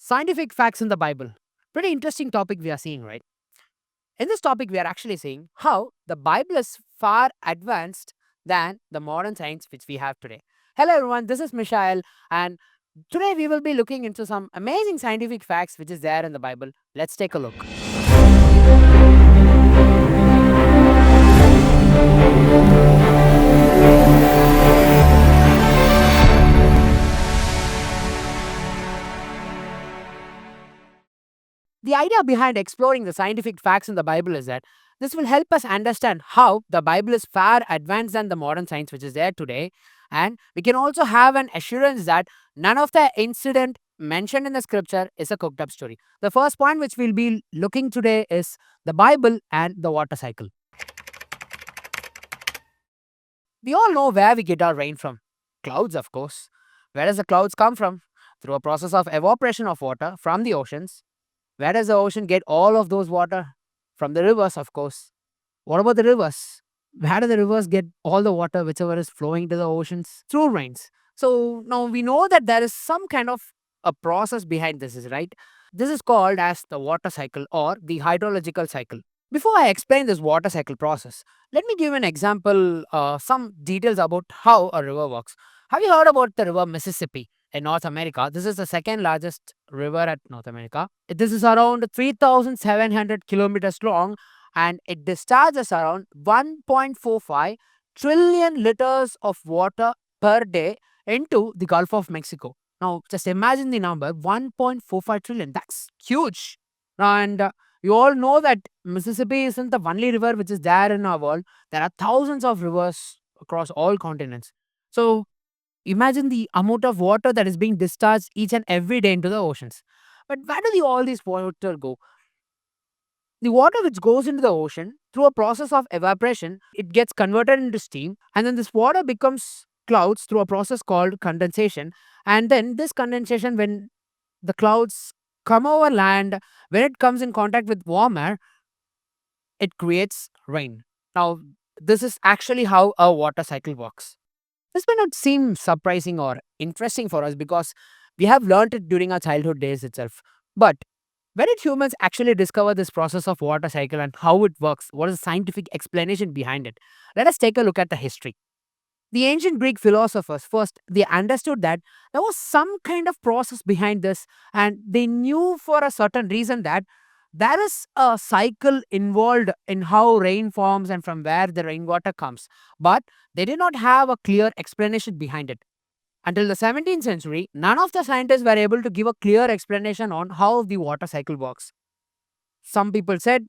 Scientific facts in the Bible. Pretty interesting topic we are seeing, right? In this topic, we are actually seeing how the Bible is far advanced than the modern science which we have today. Hello, everyone. This is Mishael, and today we will be looking into some amazing scientific facts which is there in the Bible. Let's take a look. The idea behind exploring the scientific facts in the Bible is that this will help us understand how the Bible is far advanced than the modern science which is there today. And we can also have an assurance that none of the incident mentioned in the scripture is a cooked up story. The first point which we'll be looking today is the Bible and the water cycle. We all know where we get our rain from. Clouds, of course. Where does the clouds come from? Through a process of evaporation of water from the oceans. Where does the ocean get all of those water? From the rivers, of course. What about the rivers? Where do the rivers get all the water whichever is flowing to the oceans? Through rains. So now we know that there is some kind of a process behind this, is right? This is called as the water cycle or the hydrological cycle. Before I explain this water cycle process, let me give an example, some details about how a river works. Have you heard about the river Mississippi in North America? This is the second largest river at North America. This is around 3,700 kilometers long and it discharges around 1.45 trillion liters of water per day into the Gulf of Mexico. Now, just imagine the number 1.45 trillion. That's huge. And you all know that Mississippi isn't the only river which is there in our world. There are thousands of rivers across all continents. So, imagine the amount of water that is being discharged each and every day into the oceans. But where do all this water go? The water which goes into the ocean through a process of evaporation, it gets converted into steam, and then this water becomes clouds through a process called condensation. And then this condensation, when the clouds come over land, when it comes in contact with warm air, it creates rain. Now, this is actually how a water cycle works. This may not seem surprising or interesting for us because we have learned it during our childhood days itself. But when did humans actually discover this process of water cycle and how it works? What is the scientific explanation behind it? Let us take a look at the history. The ancient Greek philosophers first they understood that there was some kind of process behind this, and they knew for a certain reason that there is a cycle involved in how rain forms and from where the rainwater comes. But they did not have a clear explanation behind it. Until the 17th century, none of the scientists were able to give a clear explanation on how the water cycle works. Some people said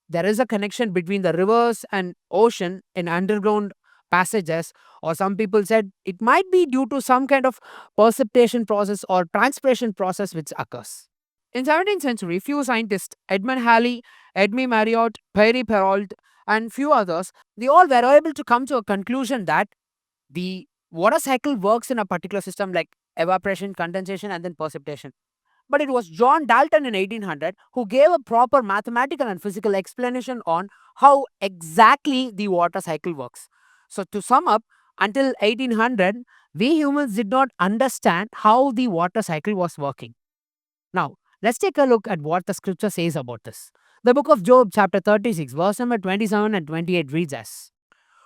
there is a connection between the rivers and ocean in underground passages, or some people said it might be due to some kind of precipitation process or transpiration process which occurs. In 17th century, few scientists, Edmund Halley, Edmund Marriott, Pierre Perrault, and few others, they all were able to come to a conclusion that the water cycle works in a particular system like evaporation, condensation, and then precipitation. But it was John Dalton in 1800 who gave a proper mathematical and physical explanation on how exactly the water cycle works. So, to sum up, until 1800, we humans did not understand how the water cycle was working. Now, let's take a look at what the scripture says about this. The book of Job, chapter 36, verse number 27 and 28 reads as: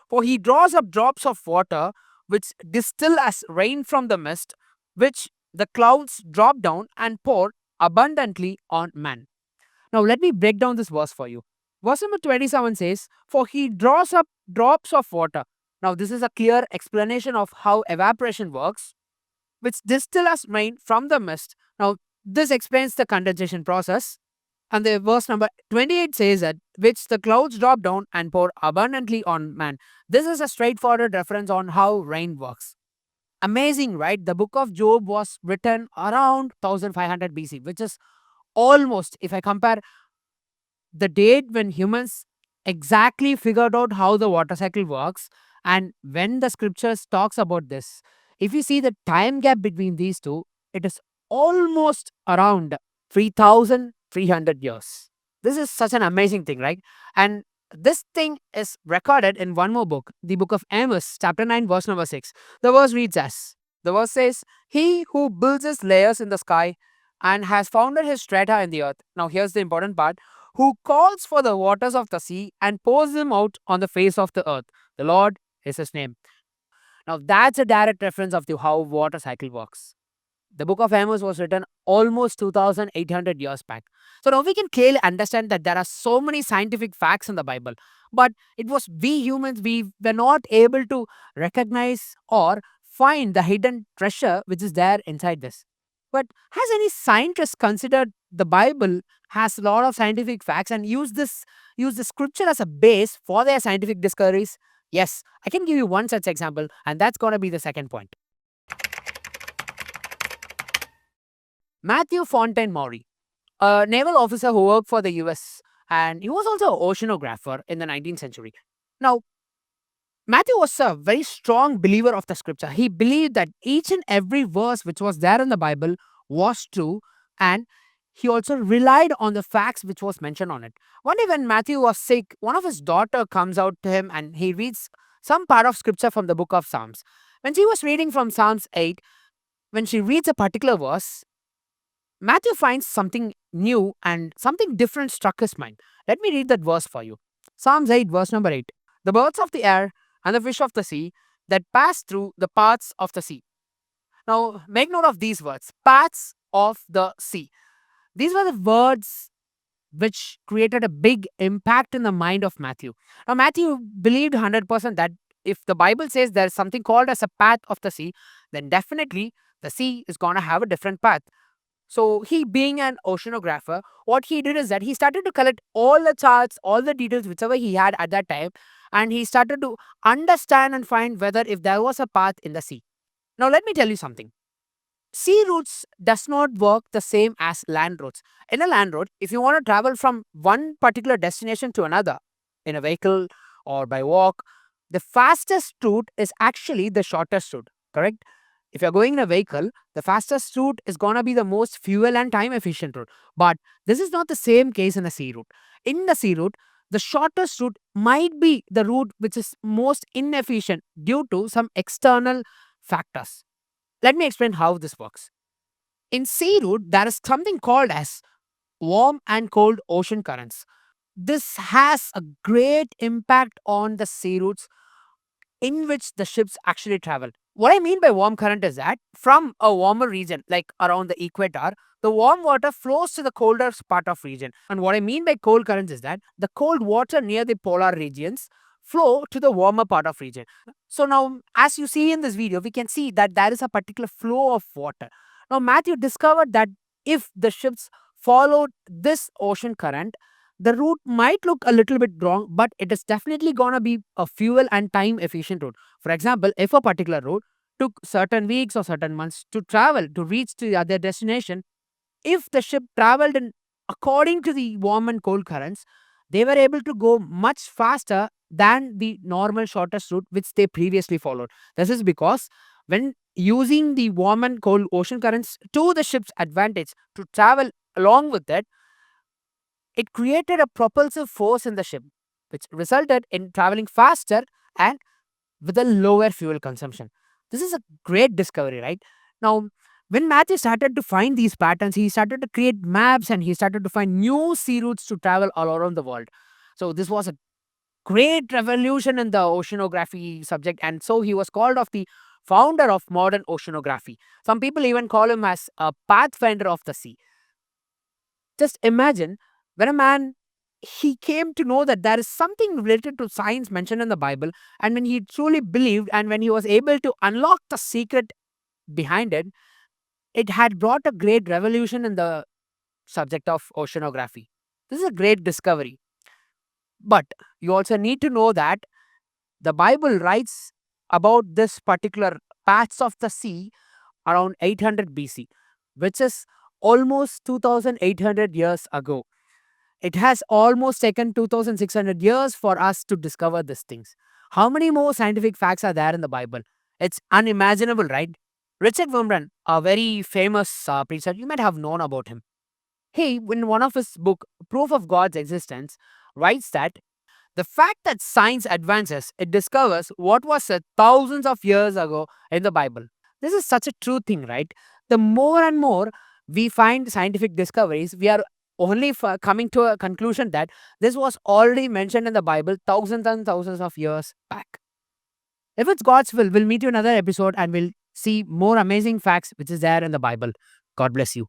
For he draws up drops of water which distill as rain from the mist, which the clouds drop down and pour abundantly on man. Now, let me break down this verse for you. Verse number 27 says, For he draws up drops of water. Now, this is a clear explanation of how evaporation works, which distill as rain from the mist. Now, this explains the condensation process. And the verse number 28 says that, which the clouds drop down and pour abundantly on man. This is a straightforward reference on how rain works. Amazing, right? The book of Job was written around 1500 BC, which is almost, if I compare the date when humans exactly figured out how the water cycle works and when the scriptures talks about this, if you see the time gap between these two, it is almost around 3,300 years. This is such an amazing thing, right? And this thing is recorded in one more book, the book of Amos, chapter 9, verse number 6. The verse reads as: The verse says, He who builds his layers in the sky and has founded his strata in the earth. Now, here's the important part: who calls for the waters of the sea and pours them out on the face of the earth. The Lord is his name. Now, that's a direct reference of the how water cycle works. The book of Amos was written almost 2,800 years back. So now we can clearly understand that there are so many scientific facts in the Bible, but it was we humans, we were not able to recognize or find the hidden treasure which is there inside this. But has any scientist considered the Bible has a lot of scientific facts and use the scripture as a base for their scientific discoveries? Yes, I can give you one such example, and that's gonna be the second point. Matthew Fontaine Maury, a naval officer who worked for the US, and he was also an oceanographer in the 19th century. Now, Matthew was a very strong believer of the scripture. He believed that each and every verse which was there in the Bible was true, and he also relied on the facts which was mentioned on it. One day when Matthew was sick, one of his daughter comes out to him and he reads some part of scripture from the book of Psalms. When she was reading from Psalms 8, when she reads a particular verse, Matthew finds something new and something different struck his mind. Let me read that verse for you. Psalms 8, verse number 8. The birds of the air and the fish of the sea that pass through the paths of the sea. Now, make note of these words: paths of the sea. These were the words which created a big impact in the mind of Matthew. Now, Matthew believed 100% that if the Bible says there is something called as a path of the sea, then definitely the sea is going to have a different path. So he, being an oceanographer, what he did is that he started to collect all the charts, all the details, whichever he had at that time, and he started to understand and find whether if there was a path in the sea. Now let me tell you something. Sea routes does not work the same as land routes. In a land road, if you want to travel from one particular destination to another in a vehicle or by walk, the fastest route is actually the shortest route, correct? If you're going in a vehicle, the fastest route is going to be the most fuel and time efficient route. But this is not the same case in a sea route. In the sea route, the shortest route might be the route which is most inefficient due to some external factors. Let me explain how this works. In sea route, there is something called as warm and cold ocean currents. This has a great impact on the sea routes in which the ships actually travel. What I mean by warm current is that from a warmer region, like around the equator, the warm water flows to the colder part of region. And what I mean by cold currents is that the cold water near the polar regions flow to the warmer part of region. So now, as you see in this video, we can see that there is a particular flow of water. Now, Matthew discovered that if the ships followed this ocean current, the route might look a little bit wrong, but it is definitely going to be a fuel and time efficient route. For example, if a particular route took certain weeks or certain months to travel to reach to the other destination, if the ship traveled in according to the warm and cold currents, they were able to go much faster than the normal shortest route which they previously followed. This is because when using the warm and cold ocean currents to the ship's advantage to travel along with it, it created a propulsive force in the ship, which resulted in traveling faster and with a lower fuel consumption. This is a great discovery, right? Now, when Matthew started to find these patterns, he started to create maps and he started to find new sea routes to travel all around the world. So, this was a great revolution in the oceanography subject, and so he was called of the founder of modern oceanography. Some people even call him as a pathfinder of the sea. Just imagine when a man he came to know that there is something related to science mentioned in the Bible, and when he truly believed and when he was able to unlock the secret behind it, it had brought a great revolution in the subject of oceanography. This is a great discovery. But you also need to know that the Bible writes about this particular patch of the sea around 800 BC, which is almost 2800 years ago. It has almost taken 2600 years for us to discover these things. How many more scientific facts are there in the Bible? It's unimaginable, right? Richard Wurmbrand, a very famous preacher, you might have known about him. He, in one of his book, Proof of God's Existence, writes that the fact that science advances, it discovers what was said thousands of years ago in the Bible. This is such a true thing, right? The more and more we find scientific discoveries, we are only coming to a conclusion that this was already mentioned in the Bible thousands and thousands of years back. If it's God's will, we'll meet you in another episode and we'll see more amazing facts which is there in the Bible. God bless you.